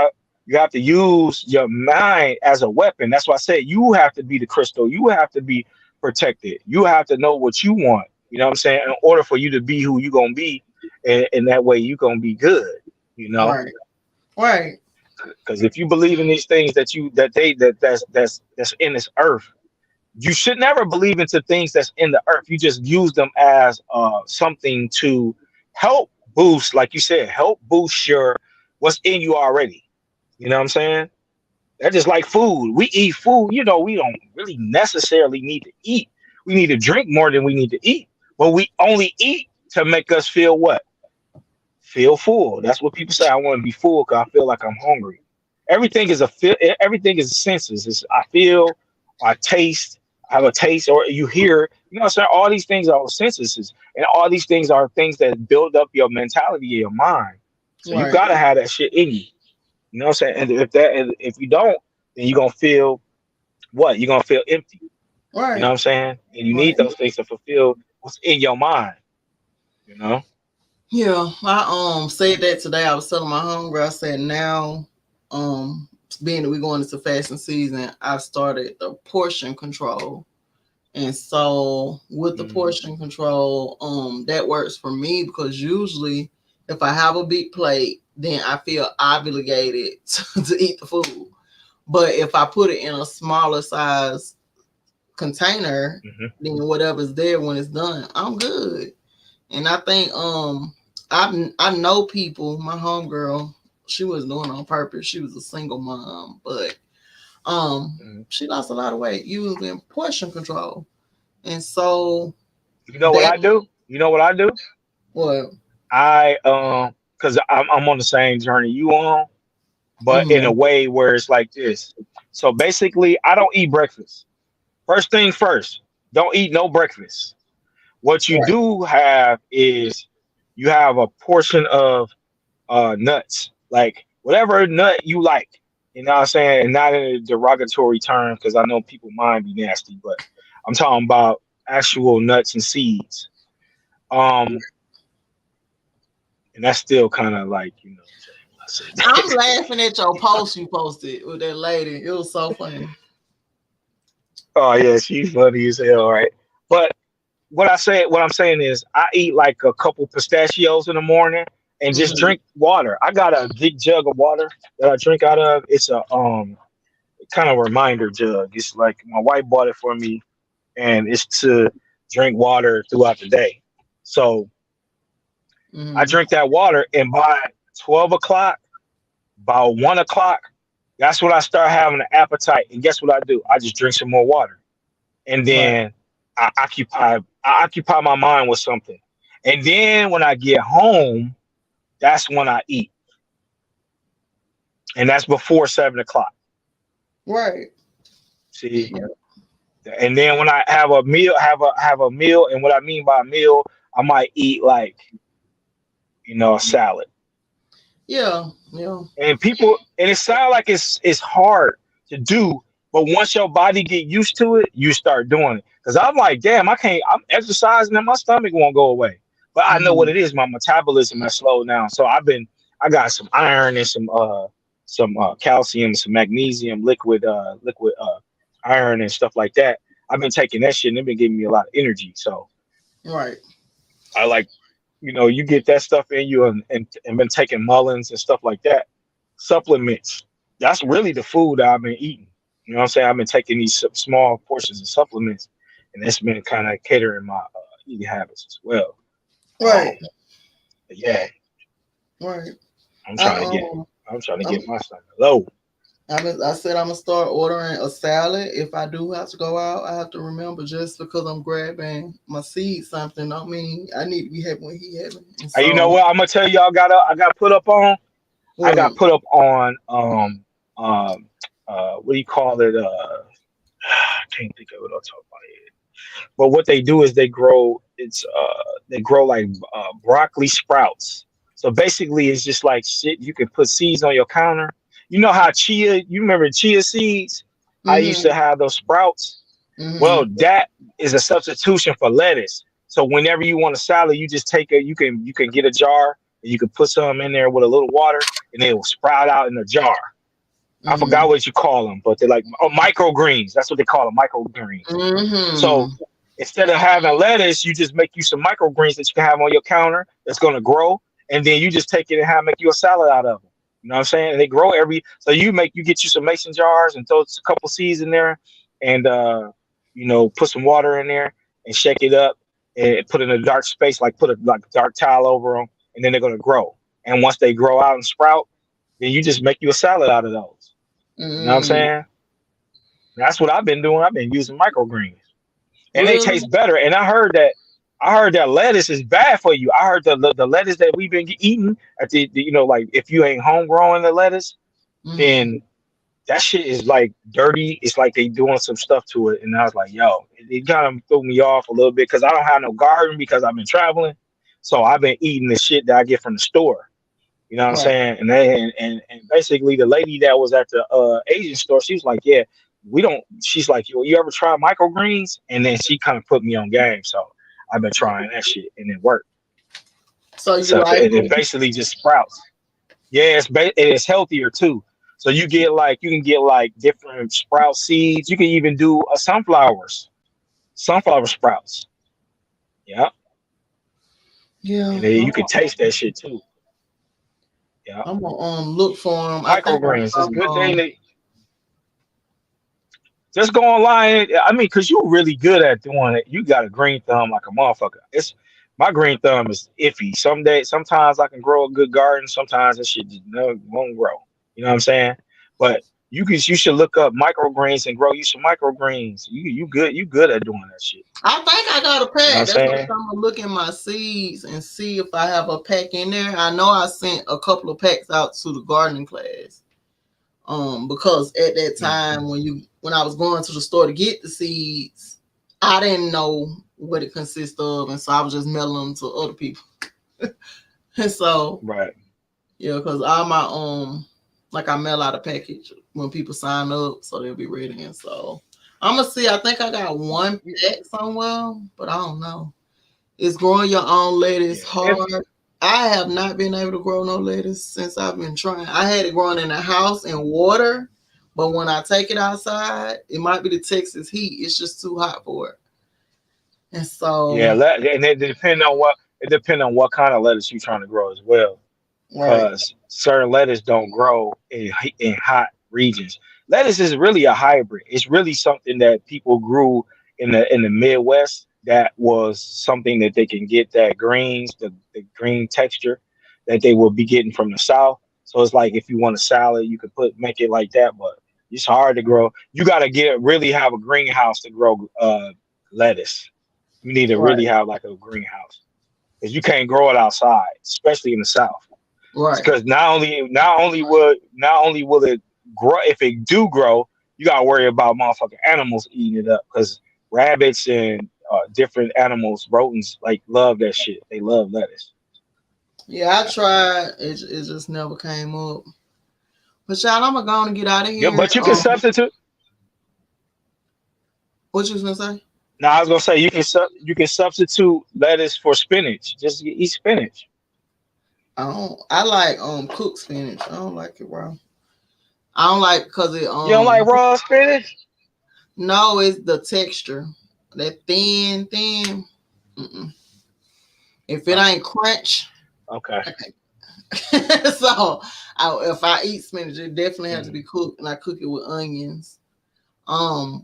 have to use your mind as a weapon. That's why I said you have to be the crystal. You have to be protected. You have to know what you want. You know what I'm saying? In order for you to be who you're gonna be, and that way you're gonna be good. You know, Right. Right. because if you believe in these things that's in this earth, you should never believe into things that's in the earth. You just use them as something to help boost, like you said, help boost your what's in you already. You know what I'm saying? That's just like food. We eat food, we don't really necessarily need to eat. We need to drink more than we need to eat. But we only eat to make us feel what? Feel full. That's what people say. I want to be full because I feel like I'm hungry. Everything is a feel. Everything is senses. I feel, I taste, I have a taste, or you hear. You know what I'm saying? All these things are senses, and all these things are things that build up your mentality, your mind. So you Right. gotta have that shit in you. You know what I'm saying? And if you don't, then you're gonna feel what? You're gonna feel empty. You know what Right. I'm saying? And you need Right. those things to fulfill what's in your mind. You know? Yeah, I said that today. I was telling my homegirl, I said now, um, being that we're going into fashion season, I started the portion control. And so with the Mm, portion control, that works for me because usually if I have a big plate, then I feel obligated to eat the food. But if I put it in a smaller size container, hmm then whatever's there when it's done, I'm good. And I think I know people, my homegirl, she was doing it on purpose. She was a single mom, but hmm she lost a lot of weight using portion control. And so You know what that I do? You know what I do? what Because I'm on the same journey you on, but in a mm-hmm, way where it's like this. So basically, I don't eat breakfast. First thing first, don't eat no breakfast. What you right, do have is you have a portion of nuts, like whatever nut you like. You know what I'm saying? And not in a derogatory term, because I know people mind be nasty, but I'm talking about actual nuts and seeds. Um, and that's still kind of like, I said I'm that. laughing at your post you posted with that lady. It was so funny. Oh yeah, she's funny as hell, right? But what I'm saying is I eat like a couple pistachios in the morning and just Mm-hmm. drink water. I got a big jug of water that I drink out of. It's a kind of reminder jug. It's like my wife bought it for me, and it's to drink water throughout the day. So I Mm-hmm. drink that water, and by 12 o'clock, by 1 o'clock, that's when I start having an appetite. And guess what I do? I just drink some more water, and Right. then I occupy my mind with something. And then when I get home, that's when I eat, and that's before 7 o'clock. Right. See, and then when I have a meal, have a meal, and what I mean by a meal, I might eat like a salad. Yeah. Yeah. And it sounds like it's hard to do, but once your body get used to it, you start doing it. Because I'm like, damn, I can't. I'm exercising and my stomach won't go away. But I know what Mm-hmm. it is. My metabolism has slowed down. So I got some iron and some calcium, some magnesium, liquid iron and stuff like that. I've been taking that shit and it's been giving me a lot of energy. So Right. I like, you get that stuff in you and been taking Mullins and stuff like that. Supplements. That's really the food that I've been eating. You know what I'm saying? I've been taking these small portions of supplements, and that's been kind of catering my eating habits as well. Um, Right. but yeah, Right. I'm I trying to get I'm trying to I'm get my stomach low. I said I'm gonna start ordering a salad. If I do have to go out, I have to remember just because I'm grabbing my seed something, don't mean I need to be having what he having. And And you know so what? I'm gonna tell you, I got put up on. I got what put up on um what do you call it? I can't think of it on top of my head. But what they do is they grow like broccoli sprouts. So basically, it's just like shit. You can put seeds on your counter. You know how you remember chia seeds? I used to mm-hmm. have those sprouts. Well, that is a substitution for lettuce. So whenever you want a salad, you just take you can get a jar and you can put some in there with a little water and it will sprout out in a jar. I forgot what you call them, but they're like microgreens. That's what they call them, microgreens. So instead of having lettuce, you just make you some microgreens that you can have on your counter that's going to grow, and then you just take it and make you a salad out of them. You know what I'm saying? And they grow so you get you some mason jars and throw a couple seeds in there, and put some water in there and shake it up and put it in a dark space, like put a dark towel over them, and then they're going to grow. And once they grow out and sprout, then you just make you a salad out of those. You know what I'm saying? That's what I've been doing. I've been using microgreens, and they taste better. And I heard that lettuce is bad for you. I heard the lettuce that we've been eating at the like if you ain't home growing the lettuce, then that shit is like dirty. It's like they doing some stuff to it. And I was like, yo, it kind of threw me off a little bit because I don't have no garden because I've been traveling. So I've been eating the shit that I get from the store. You know what I'm saying? And basically the lady that was at the Asian store, she was like, yeah, she's like, you ever try microgreens? And then she kind of put me on game. So I've been trying that shit and it worked. So it basically just sprouts. Yeah, it's healthier too. So you can get different sprout seeds. You can even do sunflower sprouts. Yeah. Yeah. And then you can taste that shit too. Yeah. I'm gonna look for them. Microgreens is a good thing. Just go online. I mean, because you're really good at doing it. You got a green thumb like a motherfucker. My green thumb is iffy. Sometimes I can grow a good garden. Sometimes that shit just won't grow. You know what I'm saying? But you should look up microgreens and grow you some microgreens. You good at doing that shit. I think I got a pack. That's what I'm gonna look in my seeds and see if I have a pack in there. I know I sent a couple of packs out to the gardening class. Because at that time when I was going to the store to get the seeds, I didn't know what it consists of, and so I was just mailing them to other people. And so yeah, because all my I mail out a package when people sign up, so they'll be ready. And so I'm gonna see. I think I got one pack somewhere, but I don't know. It's growing your own lettuce hard. I have not been able to grow no lettuce since I've been trying. I had it growing in the house in water, but when I take it outside, it might be the Texas heat. It's just too hot for it. And so and it depends on what kind of lettuce you're trying to grow as well. Because certain lettuce don't grow in hot regions. Lettuce is really a hybrid. It's really something that people grew in the Midwest. That was something that they can get the green texture that they will be getting from the South. So it's like if you want a salad, you could make it like that, but it's hard to grow. You got to really have a greenhouse to grow lettuce. You need to really have like a greenhouse because you can't grow it outside, especially in the South. Right. Because not only will it grow, if it do grow, you got to worry about motherfucking animals eating it up because rabbits and different animals, rodents, love that shit. They love lettuce. Yeah, I tried. It just never came up. But y'all, I'm gonna get out of here. Yeah, but you can substitute. What you was gonna say? No, I was gonna say you can substitute lettuce for spinach. Just eat spinach. I like cooked spinach. I don't like it raw. I don't like because it You don't like raw spinach? No, it's the texture. That thin. If it ain't crunch, okay. So if I eat spinach, it definitely has to be cooked, and I cook it with onions. I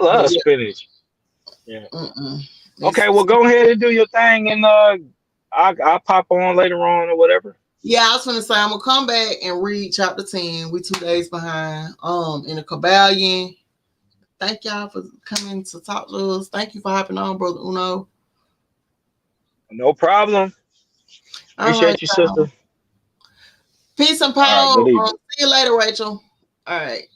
love spinach. Yeah. Okay, well, go ahead and do your thing, and I'll pop on later on or whatever. Yeah, I was gonna say I'm gonna come back and read chapter 10. We 2 days behind. In the Kabbalion. Thank y'all for coming to talk to us. Thank you for hopping on, Brother Uno. No problem. Appreciate you, sister. Peace and power. See you later, Rachel. All right.